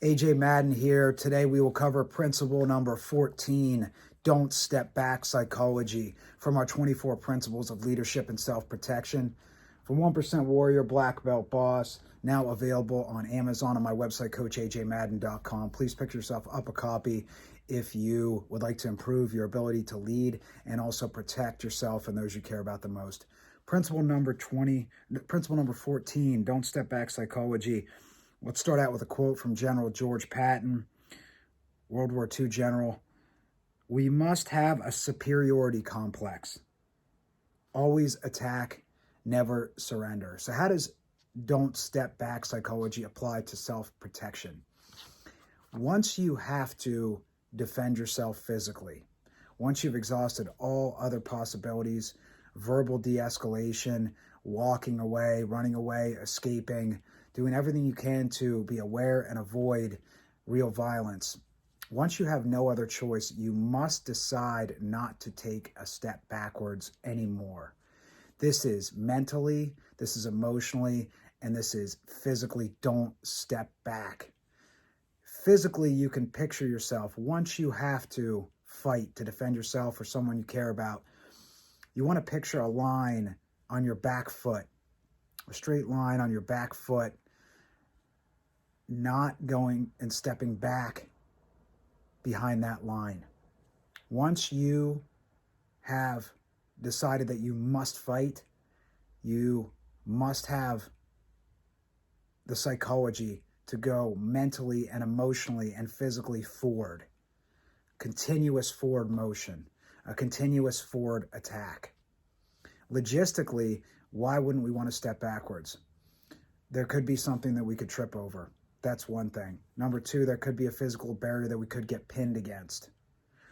AJ Madden here. Today we will cover principle number 14, don't step back psychology, from our 24 principles of leadership and self-protection. From 1% Warrior, Black Belt Boss, now available on Amazon on my website, coachajmadden.com. Please pick yourself up a copy if you would like to improve your ability to lead and also protect yourself and those you care about the most. Principle number 14, don't step back psychology. Let's start out with a quote from General George Patton, World War II general. We must have a superiority complex. Always attack, never surrender. So how does don't step back psychology apply to self-protection? Once you have to defend yourself physically, once you've exhausted all other possibilities, verbal de-escalation, walking away, running away, escaping, doing everything you can to be aware and avoid real violence. Once you have no other choice, you must decide not to take a step backwards anymore. This is mentally, this is emotionally, and this is physically. Don't step back. Physically, you can picture yourself, once you have to fight to defend yourself or someone you care about, you want to picture a line on your back foot, a straight line on your back foot, not going and stepping back behind that line. Once you have decided that you must fight, you must have the psychology to go mentally and emotionally and physically forward. Continuous forward motion, a continuous forward attack. Logistically, why wouldn't we want to step backwards? There could be something that we could trip over. That's one thing. Number two, there could be a physical barrier that we could get pinned against.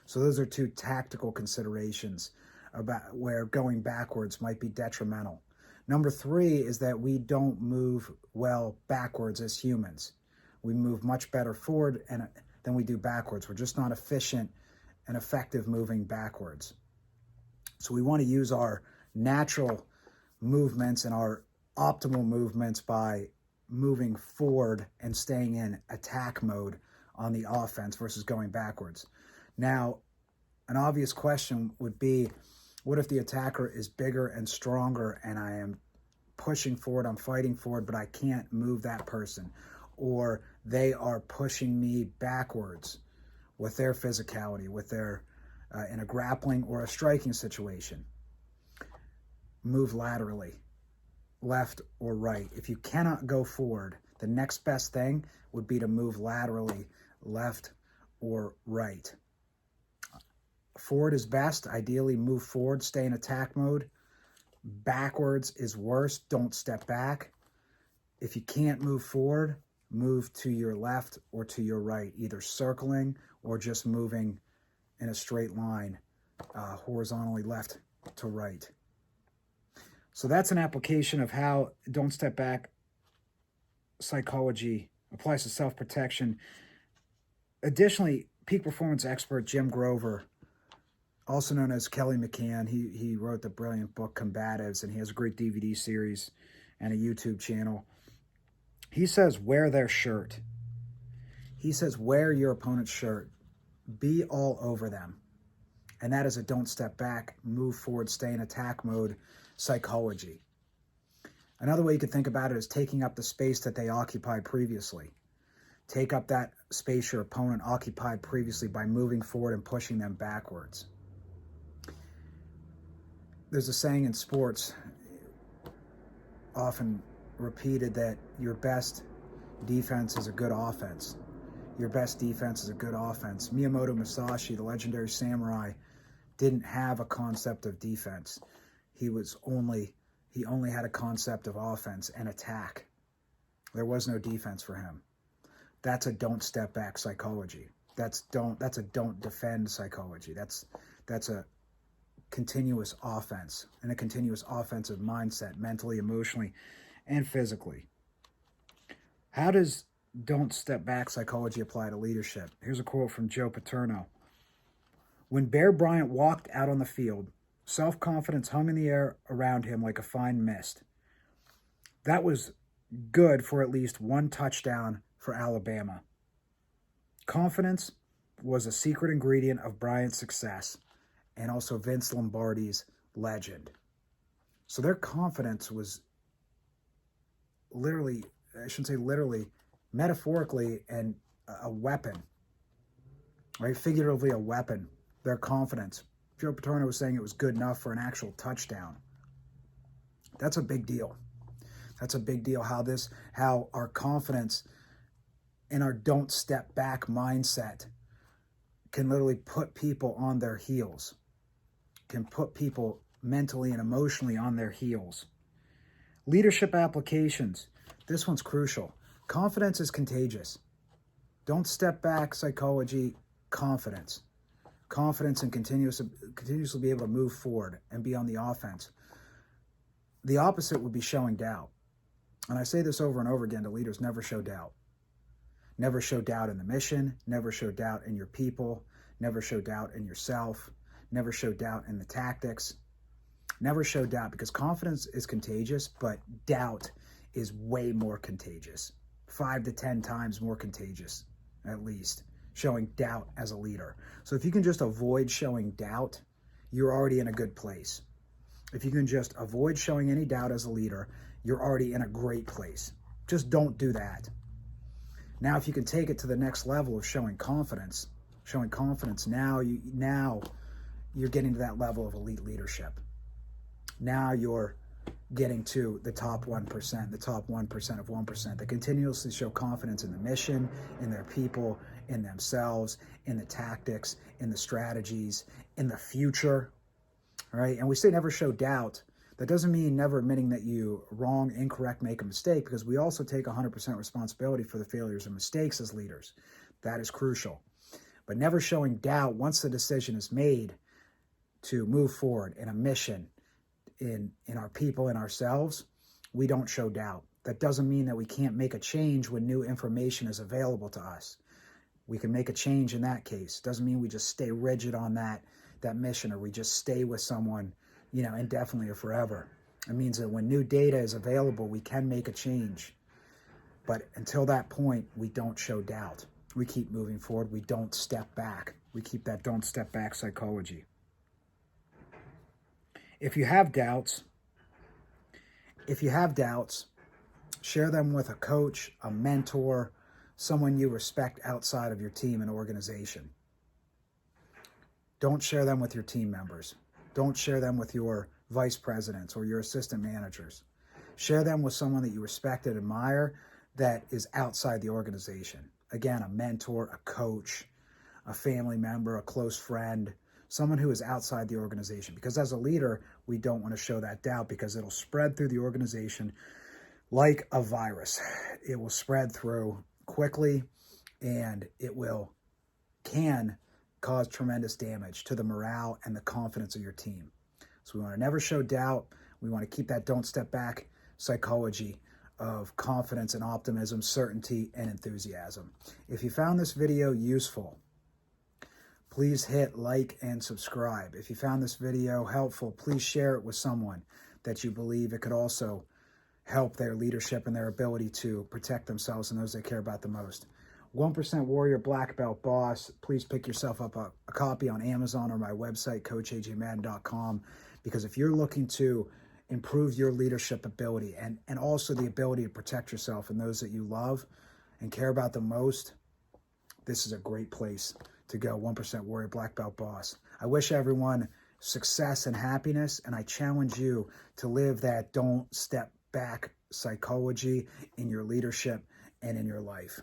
So those are two tactical considerations about where going backwards might be detrimental. Number three is that we don't move well backwards as humans. We move much better forward than we do backwards. We're just not efficient and effective moving backwards. So we want to use our natural movements and our optimal movements by moving forward and staying in attack mode on the offense versus going backwards. Now, an obvious question would be, what if the attacker is bigger and stronger and I am pushing forward, I'm fighting forward, but I can't move that person, or they are pushing me backwards with their physicality, with their in a grappling or a striking situation? Move laterally, left or right. If you cannot go forward, the next best thing would be to move laterally, left or right. Forward is best. Ideally, move forward, stay in attack mode. Backwards is worse. Don't step back. If you can't move forward, move to your left or to your right, either circling or just moving in a straight line, horizontally left to right. So that's an application of how don't step back psychology applies to self-protection. Additionally, peak performance expert Jim Grover, also known as Kelly McCann, he wrote the brilliant book Combatives, and he has a great DVD series and a YouTube channel. He says, wear their shirt. He says, wear your opponent's shirt. Be all over them. And that is a don't step back, move forward, stay in attack mode psychology. Another way you could think about it is taking up the space that they occupied previously. Take up that space your opponent occupied previously by moving forward and pushing them backwards. There's a saying in sports, often repeated, that your best defense is a good offense. Your best defense is a good offense. Miyamoto Musashi, the legendary samurai, didn't have a concept of defense. He only had a concept of offense and attack. There was no defense for him. That's a don't step back psychology. That's a don't defend psychology. That's a continuous offense and a continuous offensive mindset, mentally, emotionally, and physically. How does don't step back psychology apply to leadership? Here's a quote from Joe Paterno. When Bear Bryant walked out on the field, self-confidence hung in the air around him like a fine mist. That was good for at least one touchdown for Alabama. Confidence was a secret ingredient of Bryant's success and also Vince Lombardi's legend. So their confidence was literally, I shouldn't say literally, metaphorically, and a weapon, right? Figuratively a weapon, their confidence. Joe Paterno was saying it was good enough for an actual touchdown. That's a big deal. That's a big deal how our confidence and our don't step back mindset can literally put people on their heels, can put people mentally and emotionally on their heels. Leadership applications. This one's crucial. Confidence is contagious. Don't step back psychology, confidence. Confidence and continuously be able to move forward and be on the offense. The opposite would be showing doubt. And I say this over and over again to leaders: never show doubt. Never show doubt in the mission. Never show doubt in your people. Never show doubt in yourself. Never show doubt in the tactics. Never show doubt, because confidence is contagious, but doubt is way more contagious. 5 to 10 times more contagious, at least, showing doubt as a leader. So if you can just avoid showing doubt, you're already in a good place. If you can just avoid showing any doubt as a leader, you're already in a great place. Just don't do that. Now, if you can take it to the next level of showing confidence, now you're getting to that level of elite leadership. Now you're getting to the top 1%, the top 1% of 1% that continuously show confidence in the mission, in their people, in themselves, in the tactics, in the strategies, in the future, all right? And we say never show doubt. That doesn't mean never admitting that you wrong, incorrect, make a mistake, because we also take 100% responsibility for the failures and mistakes as leaders. That is crucial. But never showing doubt once the decision is made to move forward in a mission, in our people, in ourselves, we don't show doubt. That doesn't mean that we can't make a change when new information is available to us. We can make a change in that case. Doesn't mean we just stay rigid on that mission, or we just stay with someone, indefinitely or forever. It means that when new data is available, we can make a change. But until that point, we don't show doubt. We keep moving forward. We don't step back. We keep that don't step back psychology. If you have doubts, share them with a coach, a mentor, someone you respect outside of your team and organization. Don't share them with your team members. Don't share them with your vice presidents or your assistant managers. Share them with someone that you respect and admire that is outside the organization. Again, a mentor, a coach, a family member, a close friend, someone who is outside the organization. Because as a leader, we don't want to show that doubt, because it'll spread through the organization like a virus. It will spread through quickly, and it can cause tremendous damage to the morale and the confidence of your team. So we want to never show doubt. We want to keep that don't step back psychology of confidence and optimism, certainty and enthusiasm. If you found this video useful, please hit like and subscribe. If you found this video helpful, please share it with someone that you believe it could also help their leadership and their ability to protect themselves and those they care about the most. 1% Warrior Black Belt Boss. Please pick yourself up a copy on Amazon or my website, coachajmadden.com, because if you're looking to improve your leadership ability and also the ability to protect yourself and those that you love and care about the most, this is a great place to go. 1% Warrior Black Belt Boss. I wish everyone success and happiness, and I challenge you to live that don't step back psychology in your leadership and in your life.